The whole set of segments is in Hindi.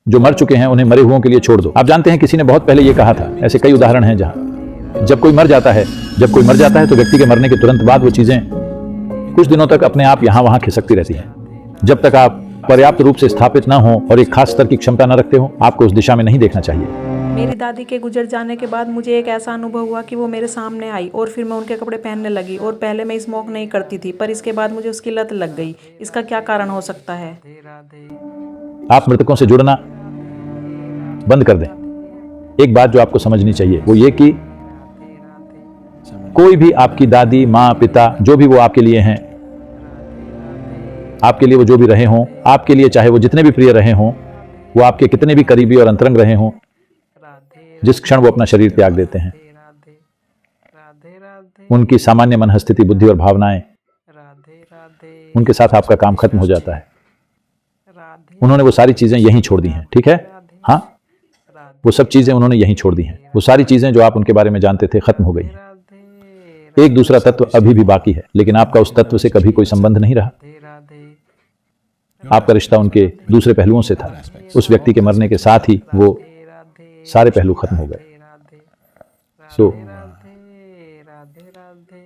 जो मर चुके हैं उन्हें मरे हुओं के लिए छोड़ दो। आप जानते हैं किसी ने बहुत पहले ये कहा था, ऐसे कई उदाहरण हैं जहां जब कोई मर जाता है तो व्यक्ति के मरने के तुरंत बाद वो चीजें कुछ दिनों तक अपने आप यहां वहां खिसकती रहती हैं। जब तक आप पर्याप्त रूप से स्थापित न हो और एक खास स्तर की क्षमता न रखते हो, आपको उस दिशा में नहीं देखना चाहिए। मेरी दादी के गुजर जाने के बाद मुझे एक ऐसा अनुभव हुआ कि वो मेरे सामने आई और फिर मैं उनके कपड़े पहनने लगी। और पहले मैं स्मोक नहीं करती थी, पर इसके बाद मुझे उसकी लत लग गई। इसका क्या कारण हो सकता है? आप मृतकों से जुड़ना बंद कर दें। एक बात जो आपको समझनी चाहिए वो ये कि कोई भी आपकी दादी, माँ, पिता, जो भी वो आपके लिए हैं, आपके लिए वो जो भी रहे हों, आपके लिए चाहे वो जितने भी प्रिय रहे हों, वो आपके कितने भी करीबी और अंतरंग रहे हों, जिस क्षण वो अपना शरीर त्याग देते हैं, उनकी सामान्य मनस्थिति, बुद्धि और भावनाएं, उनके साथ आपका काम खत्म हो जाता है। उन्होंने वो सारी चीजें यहीं छोड़ दी हैं, ठीक है? हाँ, वो सब चीजें उन्होंने यहीं छोड़ दी हैं। वो सारी चीजें जो आप उनके बारे में जानते थे खत्म हो गई हैं। एक दूसरा तत्व अभी भी बाकी है, लेकिन आपका उस तत्व से कभी कोई संबंध नहीं रहा। आपका रिश्ता उनके दूसरे पहलुओं से था। उस व्यक्ति के मरने के साथ ही वो सारे पहलू खत्म हो गए।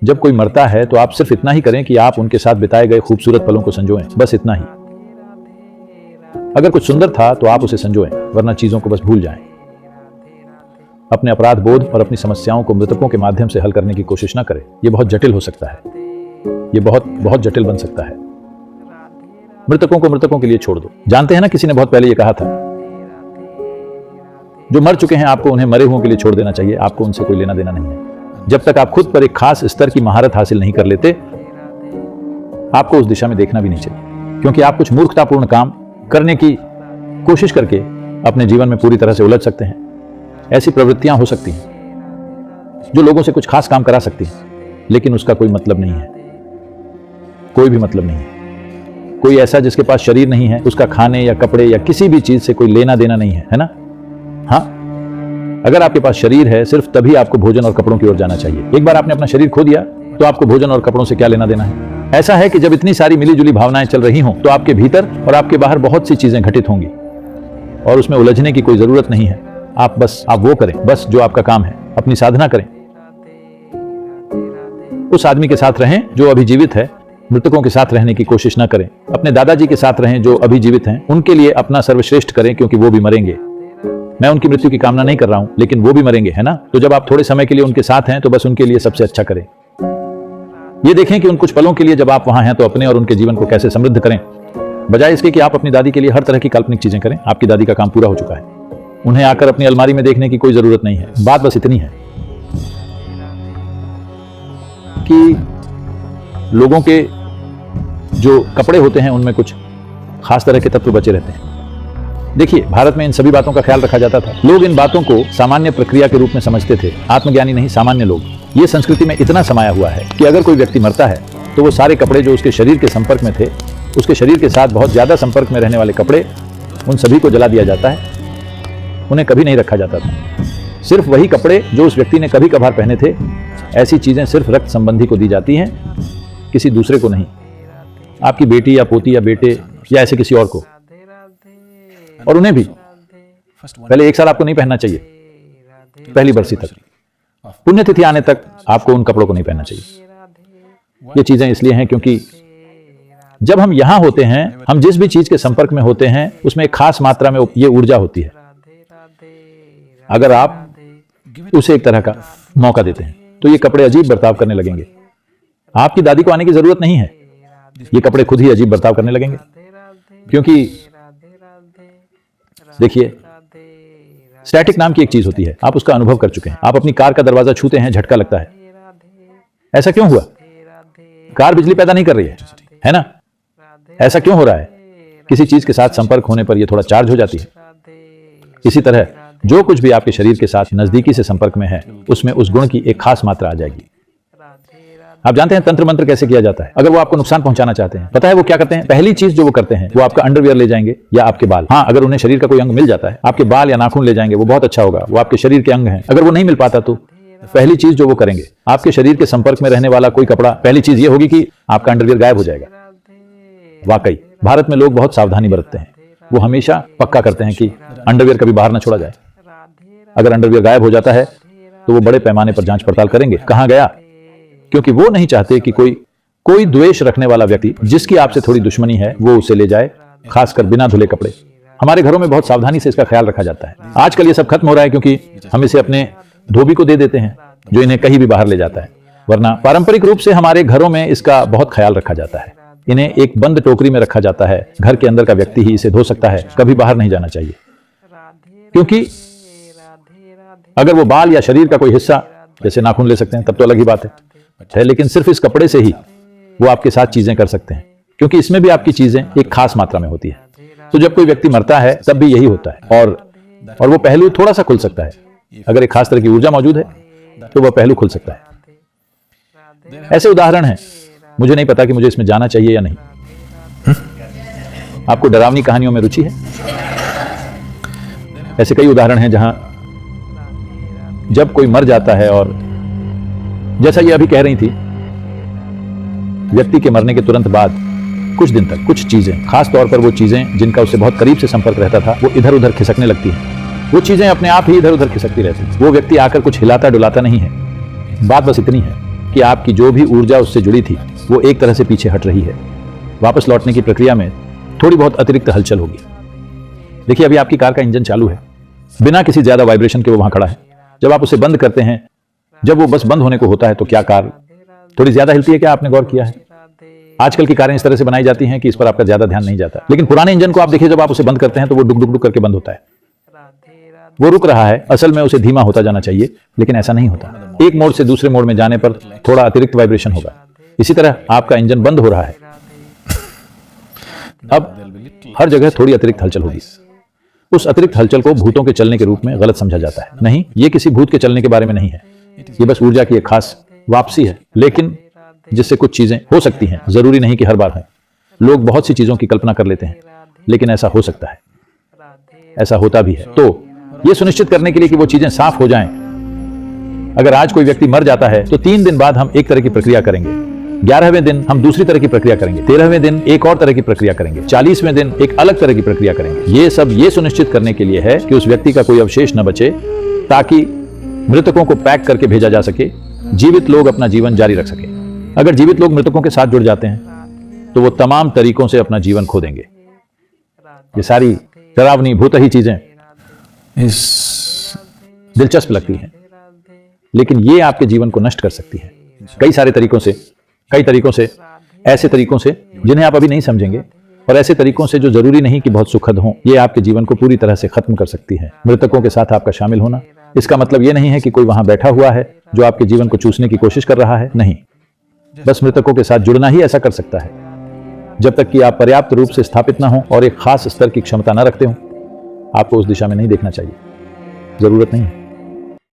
जब कोई मरता है तो आप सिर्फ इतना ही करें कि आप उनके साथ बिताए गए खूबसूरत पलों को संजोएं, बस इतना ही। अगर कुछ सुंदर था तो आप उसे संजोएं, वरना चीजों को बस भूल जाएं। अपने अपराध बोध और अपनी समस्याओं को मृतकों के माध्यम से हल करने की कोशिश ना करें। यह बहुत जटिल हो सकता है, यह बहुत जटिल बन सकता है। मृतकों को मृतकों के लिए छोड़ दो। जानते हैं ना, किसी ने बहुत पहले यह कहा था, जो मर चुके हैं आपको उन्हें मरे हुओं के लिए छोड़ देना चाहिए। आपको उनसे कोई लेना देना नहीं है। जब तक आप खुद पर एक खास स्तर की महारत हासिल नहीं कर लेते, आपको उस दिशा में देखना भी नहीं चाहिए, क्योंकि आप कुछ मूर्खतापूर्ण काम करने की कोशिश करके अपने जीवन में पूरी तरह से उलझ सकते हैं। ऐसी प्रवृत्तियां हो सकती हैं जो लोगों से कुछ खास काम करा सकती हैं, लेकिन उसका कोई मतलब नहीं है, कोई भी मतलब नहीं है। कोई ऐसा जिसके पास शरीर नहीं है, उसका खाने या कपड़े या किसी भी चीज से कोई लेना देना नहीं है, है ना? हाँ, अगर आपके पास शरीर है, सिर्फ तभी आपको भोजन और कपड़ों की ओर जाना चाहिए। एक बार आपने अपना शरीर खो दिया तो आपको भोजन और कपड़ों से क्या लेना देना है? ऐसा है कि जब इतनी सारी मिलीजुली भावनाएं चल रही हों तो आपके भीतर और आपके बाहर बहुत सी चीजें घटित होंगी और उसमें उलझने की कोई जरूरत नहीं है। आप वो करें बस जो आपका काम है, अपनी साधना करें। उस आदमी के साथ रहें जो अभी जीवित है, मृतकों के साथ रहने की कोशिश ना करें। अपने दादाजी के साथ रहें जो अभी जीवित हैं, उनके लिए अपना सर्वश्रेष्ठ करें, क्योंकि वो भी मरेंगे। मैं उनकी मृत्यु की कामना नहीं कर रहा हूं, लेकिन वो भी मरेंगे, है ना? तो जब आप थोड़े समय के लिए उनके साथ हैं तो बस उनके लिए सबसे अच्छा करें। ये देखें कि उन कुछ पलों के लिए जब आप वहां हैं तो अपने और उनके जीवन को कैसे समृद्ध करें, बजाय इसके कि आप अपनी दादी के लिए हर तरह की काल्पनिक चीजें करें। आपकी दादी का काम पूरा हो चुका है, उन्हें आकर अपनी अलमारी में देखने की कोई जरूरत नहीं है। बात बस इतनी है कि लोगों के जो कपड़े होते हैं उनमें कुछ खास तरह के तत्व बचे रहते हैं। देखिए, भारत में इन सभी बातों का ख्याल रखा जाता था। लोग इन बातों को सामान्य प्रक्रिया के रूप में समझते थे, आत्मज्ञानी नहीं, सामान्य लोग। ये संस्कृति में इतना समाया हुआ है कि अगर कोई व्यक्ति मरता है तो वो सारे कपड़े जो उसके शरीर के संपर्क में थे, उसके शरीर के साथ बहुत ज्यादा संपर्क में रहने वाले कपड़े, उन सभी को जला दिया जाता है। उन्हें कभी नहीं रखा जाता था। सिर्फ वही कपड़े जो उस व्यक्ति ने कभी कभार पहने थे, ऐसी चीजें सिर्फ रक्त संबंधी को दी जाती हैं, किसी दूसरे को नहीं। आपकी बेटी या पोती या बेटे या ऐसे किसी और को, और उन्हें भी पहले 1 साल आपको नहीं पहनना चाहिए, पहली बरसी तक, पुण्यतिथि आने तक आपको उन कपड़ों को नहीं पहनना चाहिए। ये चीजें इसलिए हैं क्योंकि जब हम यहां होते हैं, हम जिस भी चीज के संपर्क में होते हैं उसमें एक खास मात्रा में ये ऊर्जा होती है। अगर आप उसे एक तरह का मौका देते हैं तो ये कपड़े अजीब बर्ताव करने लगेंगे। आपकी दादी को आने की जरूरत नहीं है, ये कपड़े खुद ही अजीब बर्ताव करने लगेंगे। क्योंकि देखिए, स्टैटिक नाम की एक चीज होती है, आप उसका अनुभव कर चुके हैं। आप अपनी कार का दरवाजा छूते हैं, झटका लगता है। ऐसा क्यों हुआ? कार बिजली पैदा नहीं कर रही है ना? ऐसा क्यों हो रहा है? किसी चीज के साथ संपर्क होने पर यह थोड़ा चार्ज हो जाती है। इसी तरह जो कुछ भी आपके शरीर के साथ नजदीकी से संपर्क में है, उसमें उस गुण की एक खास मात्रा आ जाएगी। आप जानते हैं तंत्र मंत्र कैसे किया जाता है? अगर वो आपको नुकसान पहुंचाना चाहते हैं, पता है वो क्या करते हैं? पहली चीज जो वो करते हैं, वो आपका अंडरवियर ले जाएंगे या आपके बाल। हाँ, अगर उन्हें शरीर का कोई अंग मिल जाता है, आपके बाल या नाखून ले जाएंगे, वो बहुत अच्छा होगा, वो आपके शरीर के अंग हैं। अगर वो नहीं मिल पाता तो पहली चीज जो वो करेंगे, आपके शरीर के संपर्क में रहने वाला कोई कपड़ा, पहली चीज ये होगी कि आपका अंडरवियर गायब हो जाएगा। वाकई भारत में लोग बहुत सावधानी बरतते हैं। वो हमेशा पक्का करते हैं कि अंडरवियर कभी बाहर ना छोड़ा जाए। अगर अंडरवियर गायब हो जाता है तो वो बड़े पैमाने पर जांच पड़ताल करेंगे, कहां गया, क्योंकि वो नहीं चाहते कि कोई द्वेष रखने वाला व्यक्ति जिसकी आपसे थोड़ी दुश्मनी है वो उसे ले जाए, खासकर बिना धुले कपड़े। हमारे घरों में बहुत सावधानी से इसका ख्याल रखा जाता है। आजकल ये सब खत्म हो रहा है क्योंकि हम इसे अपने धोबी को दे देते हैं जो इन्हें कहीं भी बाहर ले जाता है, वरना पारंपरिक रूप से हमारे घरों में इसका बहुत ख्याल रखा जाता है। इन्हें एक बंद टोकरी में रखा जाता है, घर के अंदर का व्यक्ति ही इसे धो सकता है, कभी बाहर नहीं जाना चाहिए। क्योंकि अगर वो बाल या शरीर का कोई हिस्सा जैसे नाखून ले सकते हैं तब तो अलग ही बात है, लेकिन सिर्फ इस कपड़े से ही वो आपके साथ चीजें कर सकते हैं, क्योंकि इसमें भी आपकी चीजें एक खास मात्रा में होती है। तो जब कोई व्यक्ति मरता है तब भी यही होता है, और वो पहलू थोड़ा सा खुल सकता है। अगर एक खास तरह की ऊर्जा मौजूद है तो वह पहलू खुल सकता है। ऐसे उदाहरण हैं, मुझे नहीं पता कि मुझे इसमें जाना चाहिए या नहीं। आपको डरावनी कहानियों में रुचि है? ऐसे कई उदाहरण हैं जहां जब कोई मर जाता है और जैसा ये अभी कह रही थी, व्यक्ति के मरने के तुरंत बाद कुछ दिन तक कुछ चीजें, खास तौर पर वो चीजें जिनका उससे बहुत करीब से संपर्क रहता था, वो इधर उधर खिसकने लगती हैं। वो चीजें अपने आप ही इधर उधर खिसकती रहती हैं। वो व्यक्ति आकर कुछ हिलाता डुलाता नहीं है। बात बस इतनी है कि आपकी जो भी ऊर्जा उससे जुड़ी थी वो एक तरह से पीछे हट रही है। वापस लौटने की प्रक्रिया में थोड़ी बहुत अतिरिक्त हलचल होगी। देखिए, अभी आपकी कार का इंजन चालू है, बिना किसी ज्यादा वाइब्रेशन के वो वहां खड़ा है। जब आप उसे बंद करते हैं, जब वो बस बंद होने को होता है, तो क्या कार थोड़ी ज्यादा हिलती है? क्या आपने गौर किया है? आजकल की कारें इस तरह से बनाई जाती हैं कि इस पर आपका ज्यादा ध्यान नहीं जाता, लेकिन पुराने इंजन को आप देखिए, जब आप उसे बंद करते हैं तो वो डुक डुक डुक करके बंद होता है। वो रुक रहा है, असल में उसे धीमा होता जाना चाहिए, लेकिन ऐसा नहीं होता। एक मोड से दूसरे मोड में जाने पर थोड़ा अतिरिक्त वाइब्रेशन होगा। इसी तरह आपका इंजन बंद हो रहा है, अब हर जगह थोड़ी अतिरिक्त हलचल होगी। उस अतिरिक्त हलचल को भूतों के चलने के रूप में गलत समझा जाता है। नहीं, ये किसी भूत के चलने के बारे में नहीं है, ये बस ऊर्जा की एक खास वापसी है, लेकिन जिससे कुछ चीजें हो सकती हैं। जरूरी नहीं कि हर बार है। लोग बहुत सी चीजों की कल्पना कर लेते हैं, लेकिन ऐसा हो सकता है, ऐसा होता भी है। तो यह सुनिश्चित करने के लिए कि वो चीजें साफ हो जाएं, अगर आज कोई व्यक्ति मर जाता है तो 3 दिन बाद हम एक तरह की प्रक्रिया करेंगे, 11वें दिन हम दूसरी तरह की प्रक्रिया करेंगे, 13वें दिन एक और तरह की प्रक्रिया करेंगे, 40वें दिन एक अलग तरह की प्रक्रिया करेंगे। ये सब ये सुनिश्चित करने के लिए है कि उस व्यक्ति का कोई अवशेष न बचे, ताकि मृतकों को पैक करके भेजा जा सके, जीवित लोग अपना जीवन जारी रख सके। अगर जीवित लोग मृतकों के साथ जुड़ जाते हैं तो वो तमाम तरीकों से अपना जीवन खो देंगे। ये सारी डरावनी भूतही चीजें दिलचस्प लगती हैं, लेकिन ये आपके जीवन को नष्ट कर सकती है कई तरीकों से, ऐसे तरीकों से जिन्हें आप अभी नहीं समझेंगे, और ऐसे तरीकों से जो जरूरी नहीं कि बहुत सुखद हों। ये आपके जीवन को पूरी तरह से खत्म कर सकती है। मृतकों के साथ आपका शामिल होना, इसका मतलब ये नहीं है कि कोई वहां बैठा हुआ है जो आपके जीवन को चूसने की कोशिश कर रहा है। नहीं, बस मृतकों के साथ जुड़ना ही ऐसा कर सकता है। जब तक कि आप पर्याप्त रूप से स्थापित ना हो और एक खास स्तर की क्षमता न रखते हो, आपको उस दिशा में नहीं देखना चाहिए, जरूरत नहीं है।